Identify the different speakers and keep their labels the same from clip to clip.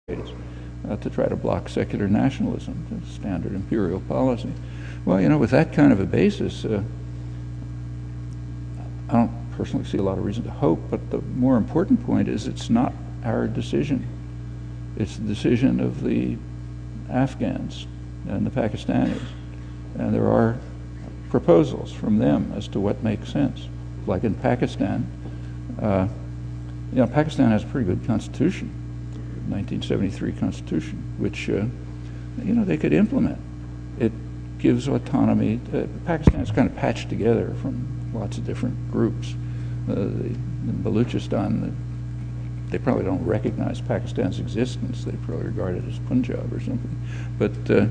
Speaker 1: to try to block secular nationalism, the standard imperial policy. Well, you know, with that kind of a basis, I don't personally see a lot of reason to hope, but the more important point is it's not our decision. It's the decision of the Afghans and the Pakistanis. And there are proposals from them as to what makes sense. Like in Pakistan, you know, Pakistan has a pretty good constitution, 1973 constitution, which, you know, they could implement. It gives autonomy. Pakistan is kind of patched together from lots of different groups. In Baluchistan, they probably don't recognize Pakistan's existence. They probably regard it as Punjab or something. But the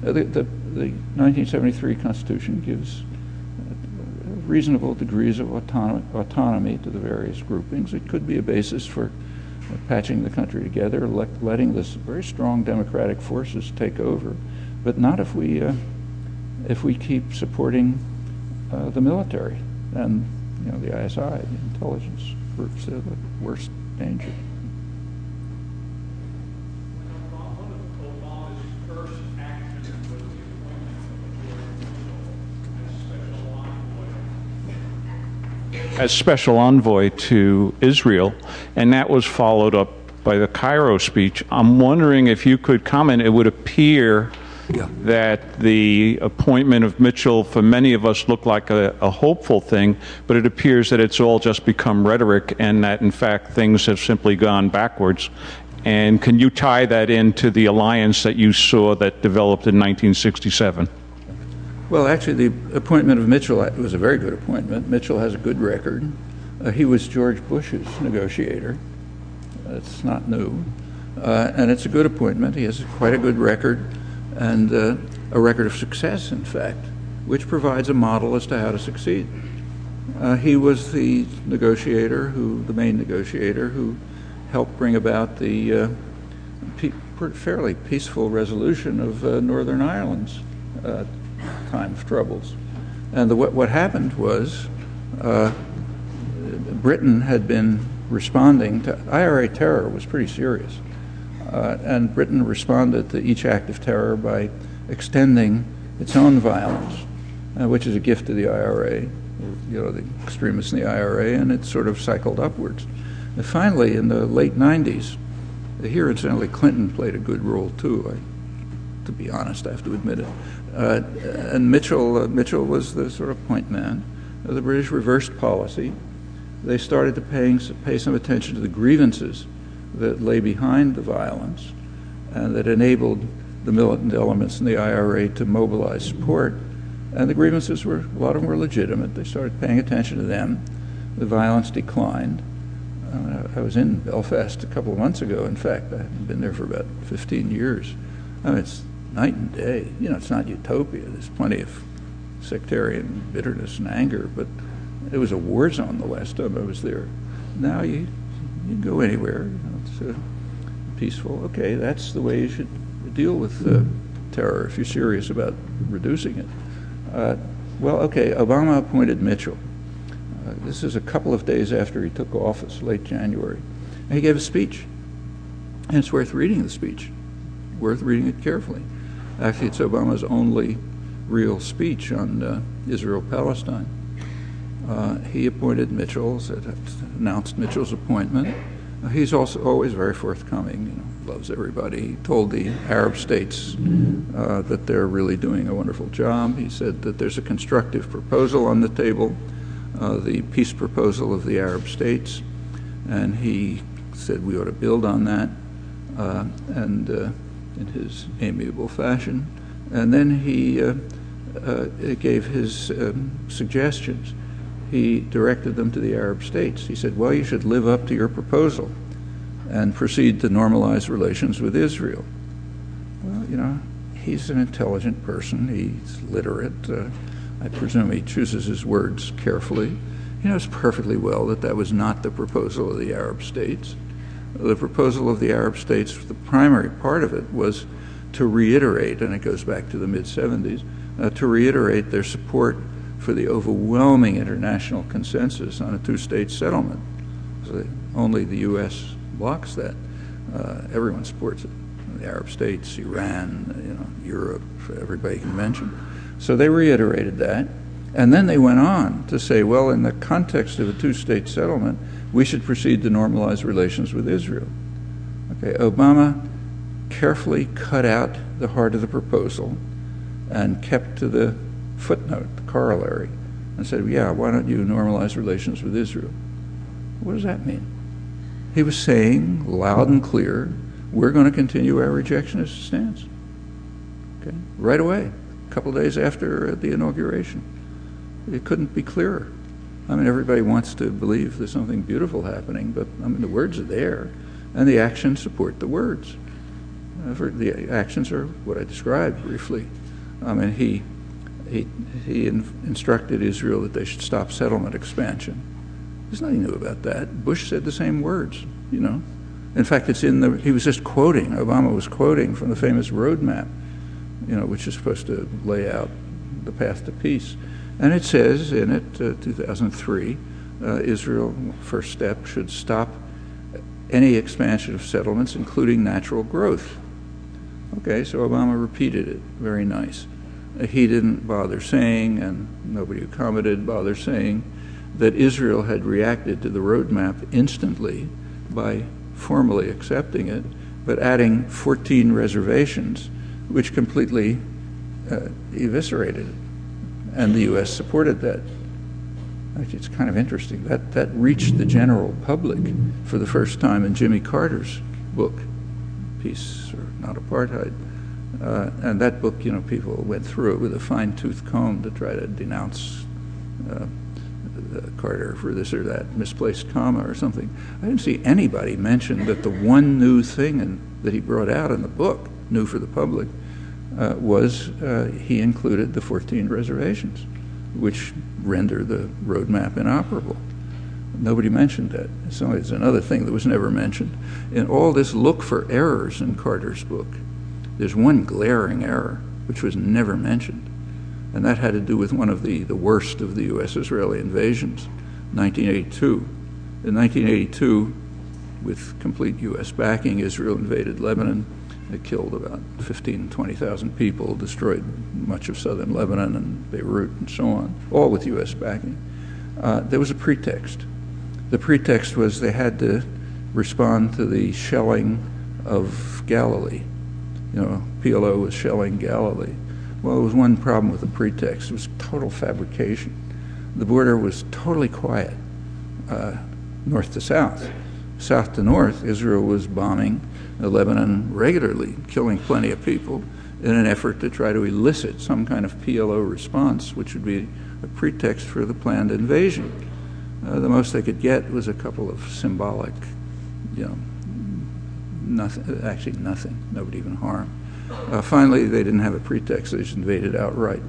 Speaker 1: 1973 Constitution gives reasonable degrees of autonomy to the various groupings. It could be a basis for patching the country together, letting this very strong democratic forces take over, but not if we keep supporting the military and, you know, the ISI, the intelligence groups. They're the worst danger.
Speaker 2: One of Obama's first actions was the appointment of as special envoy to Israel, and that was followed up by the Cairo speech. I'm wondering if you could comment. It would appear that the appointment of Mitchell, for many of us, looked like a hopeful thing, but it appears that it's all just become rhetoric and that, in fact, things have simply gone backwards. And can you tie that into the alliance that you saw that developed in 1967?
Speaker 1: Well, actually, the appointment of Mitchell was a very good appointment. Mitchell has a good record. He was George Bush's negotiator. It's not new. And it's a good appointment. He has quite a good record, and a record of success, in fact, which provides a model as to how to succeed. He was the negotiator, the main negotiator, who helped bring about the fairly peaceful resolution of Northern Ireland's time of troubles. And what happened was Britain had been responding to IRA terror was pretty serious. And Britain responded to each act of terror by extending its own violence, which is a gift to the IRA, you know, the extremists in the IRA, and it sort of cycled upwards. And finally, in the late 90s, here incidentally Clinton played a good role too, to be honest, I have to admit it. And Mitchell was the sort of point man. The British reversed policy. They started to pay some attention to the grievances that lay behind the violence and that enabled the militant elements in the IRA to mobilize support. And the grievances a lot of them were legitimate. They started paying attention to them. The violence declined. I was in Belfast a couple of months ago, in fact. I haven't been there for about 15 years. I mean, it's night and day. You know, it's not utopia. There's plenty of sectarian bitterness and anger, but it was a war zone the last time I was there. Now you go anywhere. You know, it's peaceful. Okay, that's the way you should deal with terror if you're serious about reducing it. Well, okay, Obama appointed Mitchell. This is a couple of days after he took office, late January. And he gave a speech. And it's worth reading the speech, worth reading it carefully. Actually, it's Obama's only real speech on Israel-Palestine. He appointed Mitchell, announced Mitchell's appointment. He's also always very forthcoming, you know, loves everybody. He told the Arab states that they're really doing a wonderful job. He said that there's a constructive proposal on the table, the peace proposal of the Arab states, and he said we ought to build on that, and in his amiable fashion. And then he gave his suggestions. He directed them to the Arab states. He said, well, you should live up to your proposal and proceed to normalize relations with Israel. Well, you know, he's an intelligent person. He's literate. I presume he chooses his words carefully. He knows perfectly well that that was not the proposal of the Arab states. The proposal of the Arab states, the primary part of it was to reiterate, and it goes back to the mid-70s, to reiterate their support for the overwhelming international consensus on a two-state settlement. So only the U.S. blocks that. Everyone supports it. The Arab states, Iran, Europe, everybody can mention. So they reiterated that. And then they went on to say, well, in the context of a two-state settlement, we should proceed to normalize relations with Israel. Okay, Obama carefully cut out the heart of the proposal and kept to the footnote, the corollary, and said, yeah, why don't you normalize relations with Israel? What does that mean? He was saying loud and clear, we're going to continue our rejectionist stance. Okay, right away, a couple of days after the inauguration. It couldn't be clearer. I mean, everybody wants to believe there's something beautiful happening, but I mean, the words are there, and the actions support the words. The actions are what I described briefly. I mean, he instructed Israel that they should stop settlement expansion. There's nothing new about that. Bush said the same words, In fact, he was just quoting, Obama was quoting from the famous roadmap, which is supposed to lay out the path to peace. And it says in it, 2003, Israel, first step, should stop any expansion of settlements, including natural growth. Okay, so Obama repeated it. Very nice. He didn't bother saying, and nobody who commented bothered saying, that Israel had reacted to the roadmap instantly by formally accepting it, but adding 14 reservations, which completely eviscerated it. And the U.S. supported that. Actually, it's kind of interesting. That reached the general public for the first time in Jimmy Carter's book, Peace or Not Apartheid. And that book, people went through it with a fine-tooth comb to try to denounce Carter for this or that misplaced comma or something. I didn't see anybody mention that the one new thing that he brought out in the book, new for the public, was he included the 14 reservations, which render the roadmap inoperable. Nobody mentioned that. So it's another thing that was never mentioned. In all this look for errors in Carter's book, there's one glaring error, which was never mentioned, and that had to do with one of the worst of the U.S.-Israeli invasions, 1982. In 1982, with complete U.S. backing, Israel invaded Lebanon. It killed about 15,000, 20,000 people, destroyed much of southern Lebanon and Beirut and so on, all with U.S. backing. There was a pretext. The pretext was they had to respond to the shelling of Galilee. PLO was shelling Galilee. Well, there was one problem with the pretext. It was total fabrication. The border was totally quiet, north to south. South to north, Israel was bombing Lebanon regularly, killing plenty of people in an effort to try to elicit some kind of PLO response, which would be a pretext for the planned invasion. The most they could get was a couple of symbolic, nothing, nobody even harmed. Finally, they didn't have a pretext, they just invaded outright.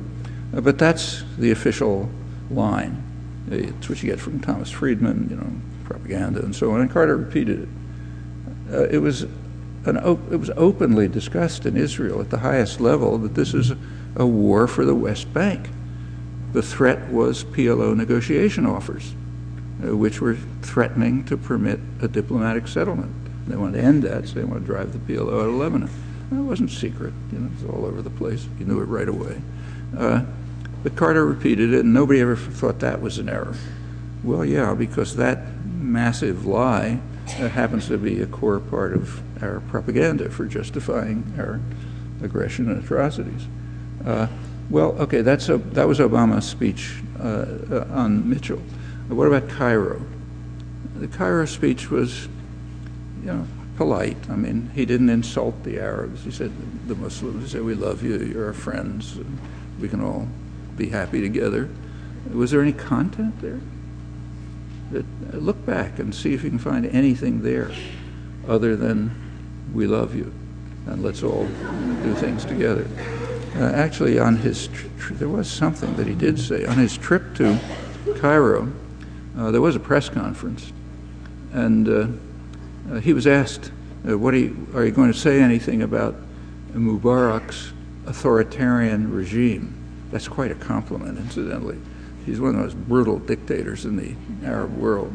Speaker 1: But that's the official line. It's what you get from Thomas Friedman, propaganda and so on, and Carter repeated it. It was openly discussed in Israel at the highest level that this is a war for the West Bank. The threat was PLO negotiation offers, which were threatening to permit a diplomatic settlement. They wanted to end that, so they wanted to drive the PLO out of Lebanon. It wasn't secret, it was all over the place. You knew it right away. But Carter repeated it, and nobody ever thought that was an error. Well, yeah, because that massive lie happens to be a core part of our propaganda for justifying our aggression and atrocities. Well, okay, that was Obama's speech on Mitchell. What about Cairo? The Cairo speech was, polite. I mean, he didn't insult the Arabs. He said, the Muslims, he said, we love you, you're our friends, and we can all be happy together. Was there any content there? Look back and see if you can find anything there other than we love you and let's all do things together. Actually, on his there was something that he did say. On his trip to Cairo, there was a press conference, and he was asked, are you going to say anything about Mubarak's authoritarian regime? That's quite a compliment, incidentally. He's one of the most brutal dictators in the Arab world.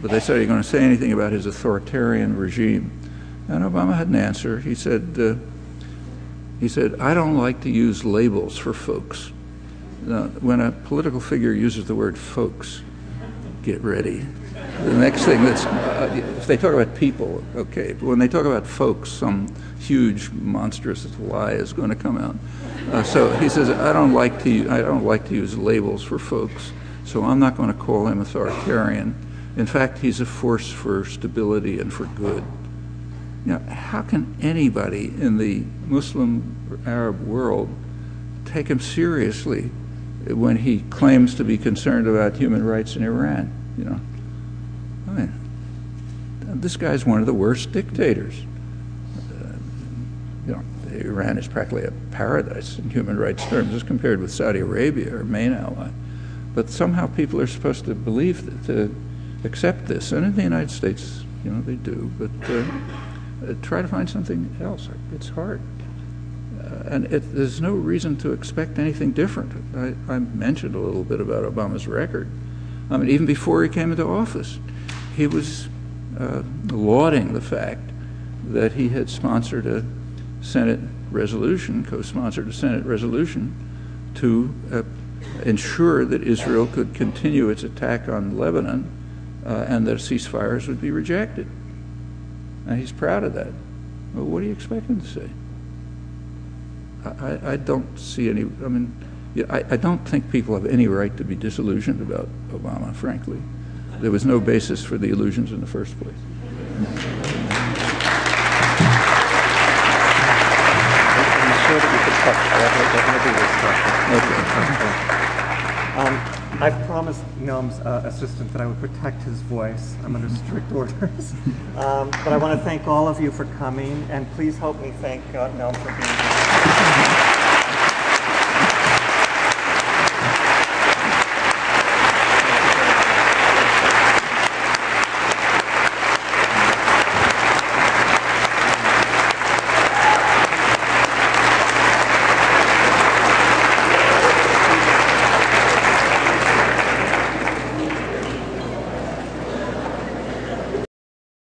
Speaker 1: But they said, are you going to say anything about his authoritarian regime? And Obama had an answer. He said, I don't like to use labels for folks. Now, when a political figure uses the word folks, get ready. The next thing that's, if they talk about people, okay, but when they talk about folks, some huge, monstrous lie is going to come out. So he says, I don't like to use labels for folks, so I'm not going to call him authoritarian. In fact, he's a force for stability and for good. Now, how can anybody in the Muslim or Arab world take him seriously when he claims to be concerned about human rights in Iran? You know, I mean, this guy's one of the worst dictators. You know, Iran is practically a paradise in human rights terms as compared with Saudi Arabia, our main ally. But somehow people are supposed to believe that, accept this, and in the United States, you know, they do. But try to find something else. It's hard. And there's no reason to expect anything different. I mentioned a little bit about Obama's record. I mean, even before he came into office, he was lauding the fact that he had sponsored a Senate resolution, co-sponsored a Senate resolution to ensure that Israel could continue its attack on Lebanon and that ceasefires would be rejected. And he's proud of that. Well, what do you expect him to say? I don't see any, I mean, I don't think people have any right to be disillusioned about Obama, frankly. There was no basis for the illusions in the first place.
Speaker 3: I've promised Noam's assistant that I would protect his voice. I'm under strict orders. But I want to thank all of you for coming, and please help me thank Noam for being here.